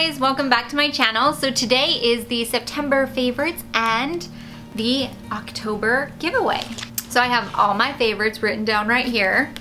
guys, welcome back to my channel. So today is the September favorites and the October giveaway. So I have all my favorites written down right here,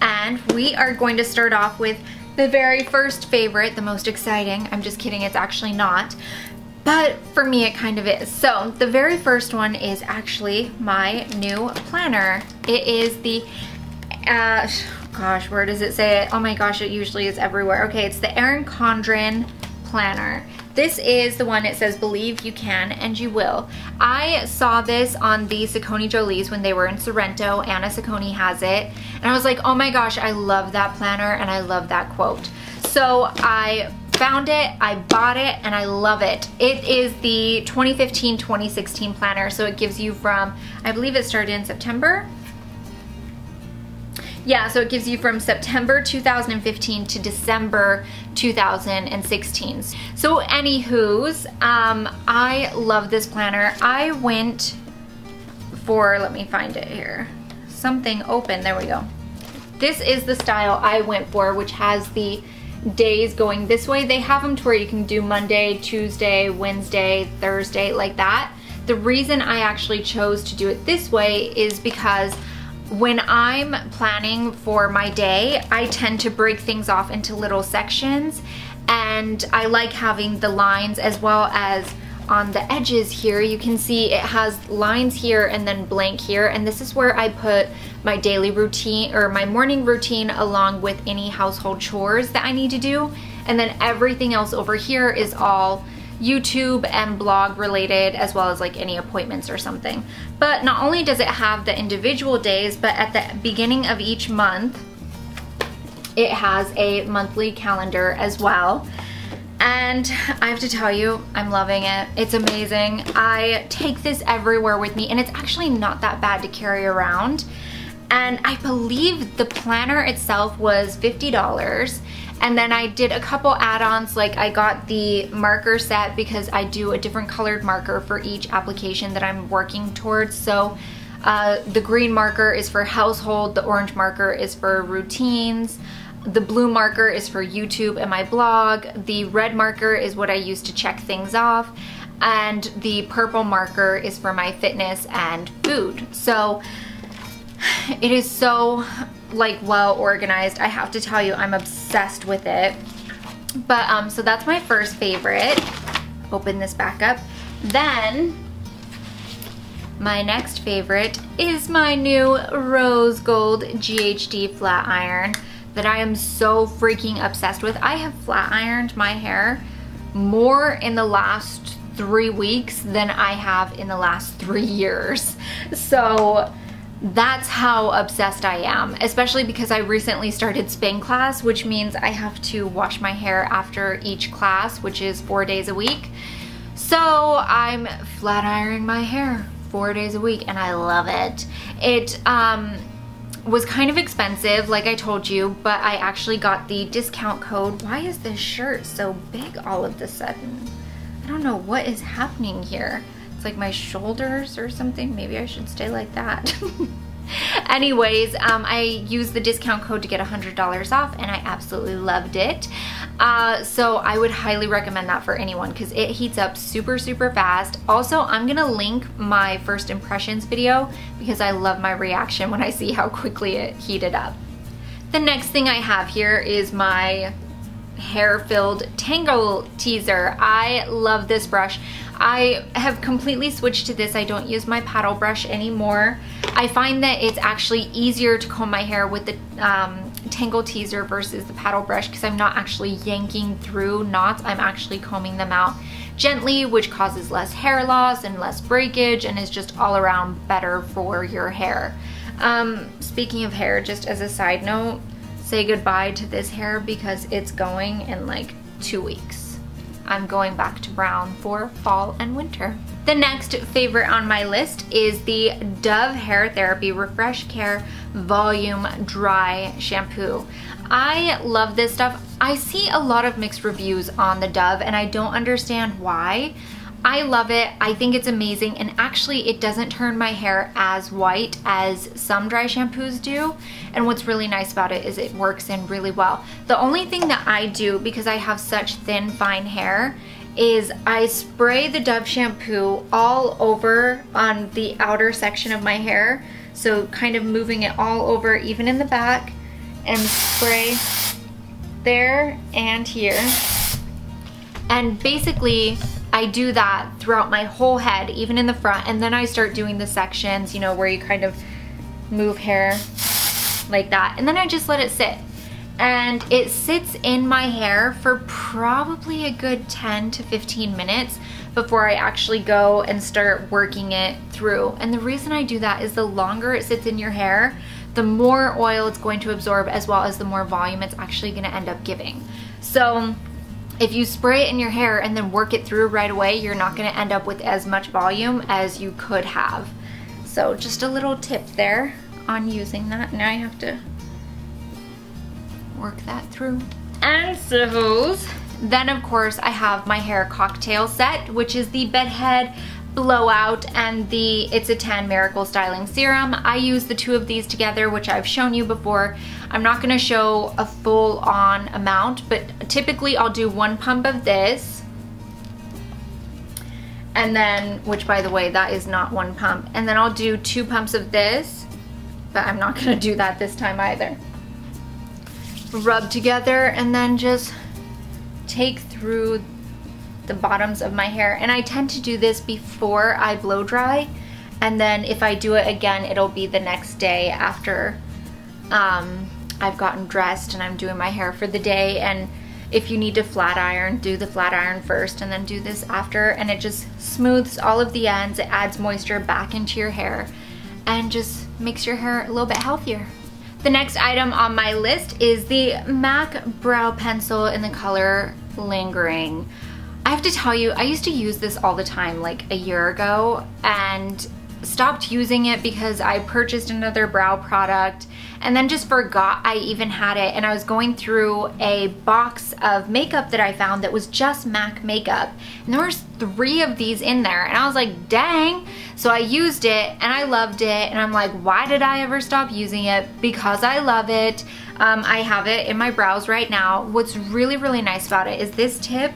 and we are going to start off with the very first favorite, the most exciting. I'm just kidding, it's actually not, but for me it kind of is. So the very first one is actually my new planner. It is the gosh, where does it say it? Oh my gosh, it usually is everywhere. Okay, it's the Erin Condren planner. This is the one. It says believe you can and you will. I saw this on the Saucony Jolie's when they were in Sorrento. Anna Saucony has it, and I was like, oh my gosh, I love that planner and I love that quote. So I found it, I bought it, and I love it. It is the 2015-2016 planner, so it gives you from, I believe it started in September. Yeah, so it gives you from September 2015 to December 2016. So anywho's, I love this planner. I went for, let me find it here, something open, there we go. This is the style I went for, which has the days going this way. They have them to where you can do Monday, Tuesday, Wednesday, Thursday, like that. The reason I actually chose to do it this way is because when I'm planning for my day, I tend to break things off into little sections, and I like having the lines as well as on the edges here. You can see it has lines here and then blank here, and this is where I put my daily routine or my morning routine along with any household chores that I need to do, and then everything else over here is all YouTube and blog related, as well as like any appointments or something. But not only does it have the individual days, but at the beginning of each month it has a monthly calendar as well. And I have to tell you, I'm loving it. It's amazing. I take this everywhere with me, and it's actually not that bad to carry around. And I believe the planner itself was $50. And then I did a couple add-ons, like I got the marker set because I do a different colored marker for each application that I'm working towards. So the green marker is for household, the orange marker is for routines, the blue marker is for YouTube and my blog, the red marker is what I use to check things off, and the purple marker is for my fitness and food. So it is so like well organized. I have to tell you, I'm obsessed with it. But so that's my first favorite. Open this back up. Then my next favorite is my new rose gold GHD flat iron that I am so freaking obsessed with. I have flat ironed my hair more in the last 3 weeks than I have in the last 3 years. So that's how obsessed I am, especially because I recently started spin class, which means I have to wash my hair after each class, which is 4 days a week. So I'm flat ironing my hair 4 days a week, and I love it. It was kind of expensive, like I told you, but I actually got the discount code. Why is this shirt so big all of a sudden? I don't know what is happening here. It's like my shoulders or something. Maybe I should stay like that. Anyways, I used the discount code to get $100 off, and I absolutely loved it. So I would highly recommend that for anyone because it heats up super, super fast. Also, I'm gonna link my first impressions video because I love my reaction when I see how quickly it heated up. The next thing I have here is my hair-filled Tangle Teaser. I love this brush. I have completely switched to this. I don't use my paddle brush anymore. I find that it's actually easier to comb my hair with the Tangle Teaser versus the paddle brush because I'm not actually yanking through knots. I'm actually combing them out gently, which causes less hair loss and less breakage, and is just all around better for your hair. Speaking of hair, just as a side note, say goodbye to this hair because it's going in like 2 weeks. I'm going back to brown for fall and winter. The next favorite on my list is the Dove Hair Therapy Refresh Care Volume Dry Shampoo. I love this stuff. I see a lot of mixed reviews on the Dove, and I don't understand why. I love it. I think it's amazing, and actually it doesn't turn my hair as white as some dry shampoos do, and what's really nice about it is it works in really well. The only thing that I do, because I have such thin, fine hair, is I spray the Dove shampoo all over on the outer section of my hair, so kind of moving it all over, even in the back, and spray there and here. And basically I do that throughout my whole head, even in the front, and then I start doing the sections, you know, where you kind of move hair like that, and then I just let it sit. And it sits in my hair for probably a good 10 to 15 minutes before I actually go and start working it through. And the reason I do that is the longer it sits in your hair, the more oil it's going to absorb, as well as the more volume it's actually gonna end up giving. So if you spray it in your hair and then work it through right away, you're not gonna end up with as much volume as you could have. So just a little tip there on using that. Now I have to work that through. And so then of course I have my hair cocktail set, which is the Bedhead Blowout and the It's a 10 Miracle Styling Serum. I use the two of these together, which I've shown you before. I'm not gonna show a full on amount, but typically I'll do 1 pump of this, and then, which by the way, that is not 1 pump, and then I'll do 2 pumps of this, but I'm not gonna do that this time either. Rub together and then just take through the bottoms of my hair. And I tend to do this before I blow dry, and then if I do it again, it'll be the next day after I've gotten dressed and I'm doing my hair for the day. And if you need to flat iron, do the flat iron first and then do this after, and it just smooths all of the ends. It adds moisture back into your hair and just makes your hair a little bit healthier. The next item on my list is the MAC Brow Pencil in the color Lingering. I have to tell you, I used to use this all the time like a year ago, and stopped using it because I purchased another brow product and then just forgot I even had it. And I was going through a box of makeup that I found that was just MAC makeup, and there was 3 of these in there, and I was like, dang. So I used it and I loved it, and I'm like, why did I ever stop using it? Because I love it. I have it in my brows right now. What's really, really nice about it is this tip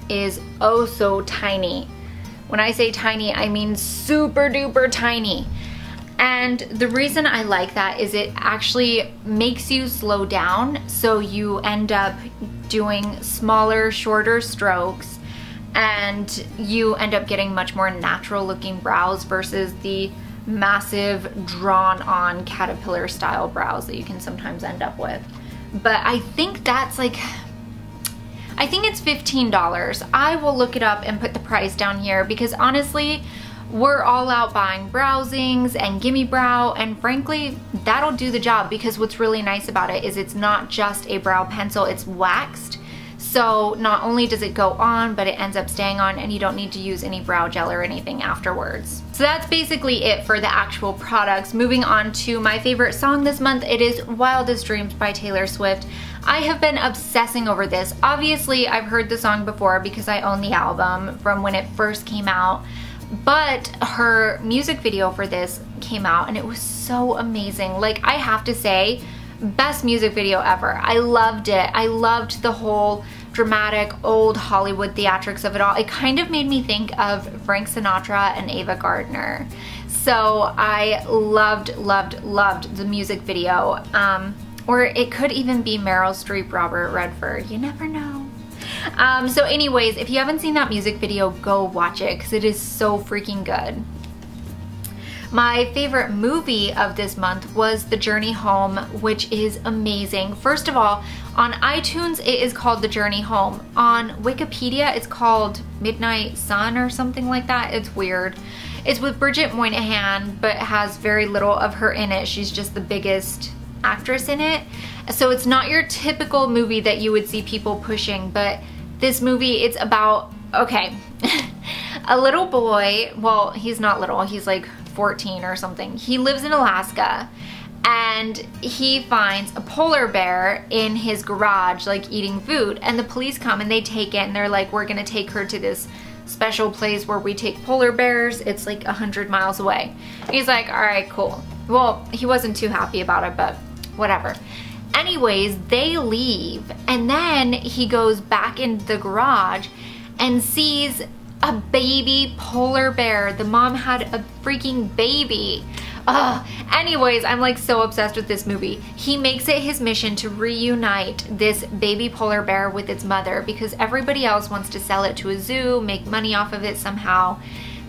is oh so tiny. When I say tiny, I mean super duper tiny. And the reason I like that is it actually makes you slow down, so you end up doing smaller, shorter strokes, and you end up getting much more natural looking brows versus the massive drawn on caterpillar style brows that you can sometimes end up with. But I think that's like, I think it's $15. I will look it up and put the price down here, because honestly, we're all out buying browsings and gimme brow, and frankly, that'll do the job, because what's really nice about it is it's not just a brow pencil, it's waxed. So not only does it go on, but it ends up staying on, and you don't need to use any brow gel or anything afterwards. So that's basically it for the actual products. Moving on to my favorite song this month, it is Wildest Dreams by Taylor Swift. I have been obsessing over this. Obviously, I've heard the song before because I own the album from when it first came out, but her music video for this came out and it was so amazing. Like, I have to say, best music video ever. I loved it. I loved the whole dramatic old Hollywood theatrics of it all. It kind of made me think of Frank Sinatra and Ava Gardner. So I loved, loved, loved the music video. Or it could even be Meryl Streep, Robert Redford. You never know. So anyways, if you haven't seen that music video, go watch it because it is so freaking good. My favorite movie of this month was The Journey Home, which is amazing. First of all, on iTunes, it is called The Journey Home. On Wikipedia, it's called Midnight Sun or something like that. It's weird. It's with Bridget Moynihan, but has very little of her in it. She's just the biggest actress in it. So it's not your typical movie that you would see people pushing, but this movie, it's about, okay, a little boy, well, he's not little, he's like 14 or something. He lives in Alaska, and he finds a polar bear in his garage, like eating food, and the police come and they take it, and they're like, we're gonna take her to this special place where we take polar bears. It's like 100 miles away. He's like, all right, cool. Well, he wasn't too happy about it, but whatever. Anyways, they leave, and then he goes back in the garage and sees a baby polar bear. The mom had a freaking baby. Anyways, I'm like so obsessed with this movie. He makes it his mission to reunite this baby polar bear with its mother because everybody else wants to sell it to a zoo, make money off of it somehow.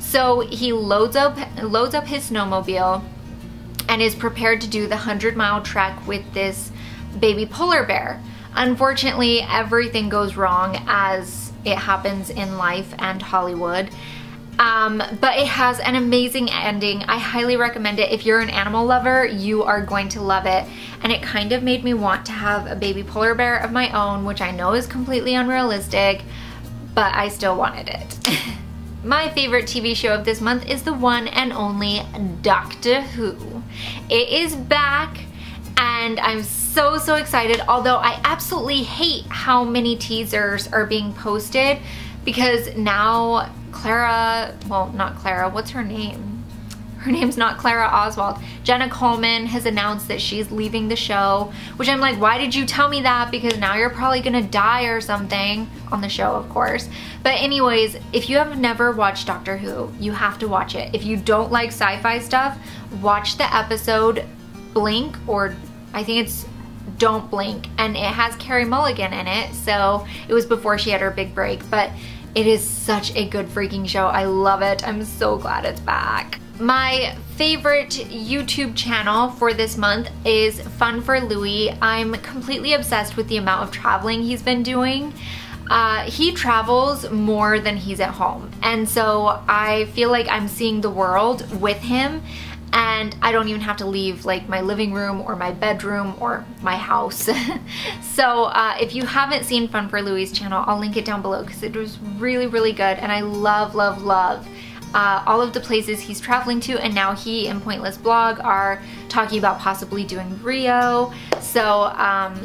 So he loads up his snowmobile and is prepared to do the 100-mile trek with this baby polar bear. Unfortunately, everything goes wrong as it happens in life and Hollywood. But it has an amazing ending. I highly recommend it. If you're an animal lover, you are going to love it. And it kind of made me want to have a baby polar bear of my own, which I know is completely unrealistic, but I still wanted it. My favorite TV show of this month is the one and only Doctor Who. It is back, and I'm so excited, although I absolutely hate how many teasers are being posted because now Clara, well, not Clara, what's her name? Her name's not Clara Oswald. Jenna Coleman has announced that she's leaving the show, which I'm like, why did you tell me that? Because now you're probably gonna die or something on the show, of course. But anyways, if you have never watched Doctor Who, you have to watch it. If you don't like sci-fi stuff, watch the episode Blink, or I think it's Don't Blink, and it has Carey Mulligan in it, so it was before she had her big break, but it is such a good freaking show. I love it. I'm so glad it's back. My favorite YouTube channel for this month is Fun for Louie. I'm completely obsessed with the amount of traveling he's been doing. He travels more than he's at home, and so I feel like I'm seeing the world with him, and I don't even have to leave like my living room or my bedroom or my house. So if you haven't seen Fun for Louie's channel, I'll link it down below because it was really good, and I love all of the places he's traveling to, and now he and Pointless Blog are talking about possibly doing Rio. So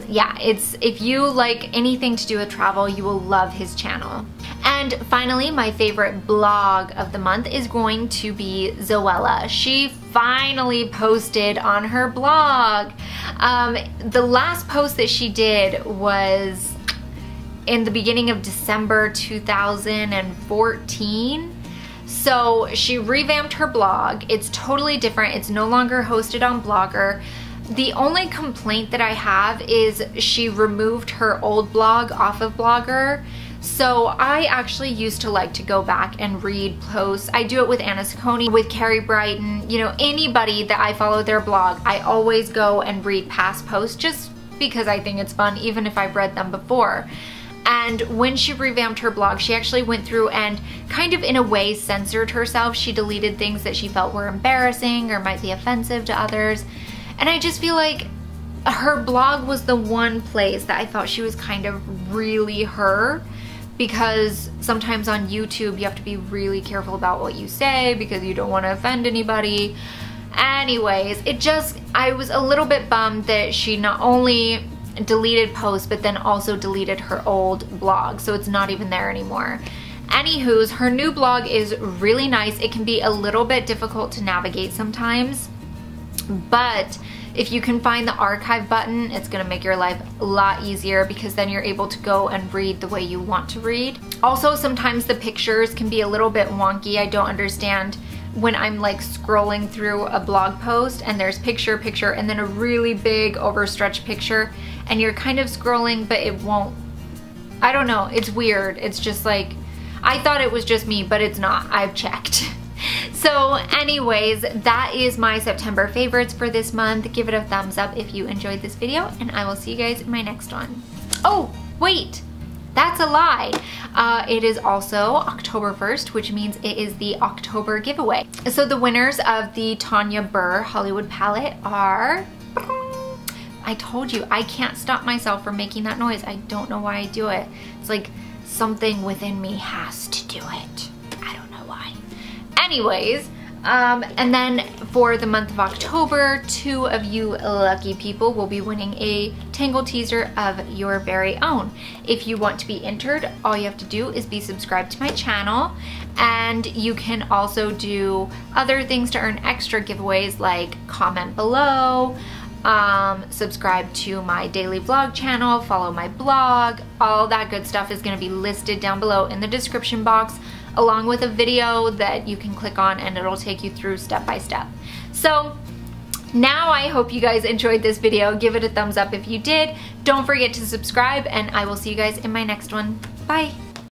yeah, if you like anything to do with travel, you will love his channel. And finally, my favorite blog of the month is going to be Zoella. She finally posted on her blog. The last post that she did was in the beginning of December 2014. So she revamped her blog. It's totally different. It's no longer hosted on Blogger. The only complaint that I have is she removed her old blog off of Blogger. So I actually used to like to go back and read posts. I do it with Anna Saccone, with Carrie Brighton, you know, anybody that I follow their blog. I always go and read past posts just because I think it's fun, even if I've read them before. And when she revamped her blog, she actually went through and kind of in a way censored herself. She deleted things that she felt were embarrassing or might be offensive to others. And I just feel like her blog was the one place that I thought she was kind of really her, because sometimes on YouTube you have to be really careful about what you say because you don't want to offend anybody. Anyways, I was a little bit bummed that she not only deleted posts but then also deleted her old blog, so it's not even there anymore. Anywho's, her new blog is really nice. It can be a little bit difficult to navigate sometimes, but if you can find the archive button, it's gonna make your life a lot easier because then you're able to go and read the way you want to read. Also, sometimes the pictures can be a little bit wonky. I don't understand when I'm like scrolling through a blog post and there's picture, and then a really big overstretched picture, and you're kind of scrolling, but it won't, I don't know, it's weird. It's just like, I thought it was just me, but it's not. I've checked. So anyways, that is my September favorites for this month. Give it a thumbs up if you enjoyed this video, and I will see you guys in my next one. Oh, wait, that's a lie. It is also October 1st, which means it is the October giveaway. So the winners of the Tanya Burr Hollywood palette are, I told you, I can't stop myself from making that noise. I don't know why I do it. It's like something within me has to do it. I don't know why. Anyways, And then for the month of October, 2 of you lucky people will be winning a Tangle teaser of your very own. If you want to be entered, all you have to do is be subscribed to my channel, and you can also do other things to earn extra giveaways, like comment below, subscribe to my daily vlog channel, follow my blog. All that good stuff is going to be listed down below in the description box, along with a video that you can click on and it'll take you through step by step. So now I hope you guys enjoyed this video. Give it a thumbs up if you did. Don't forget to subscribe, and I will see you guys in my next one. Bye.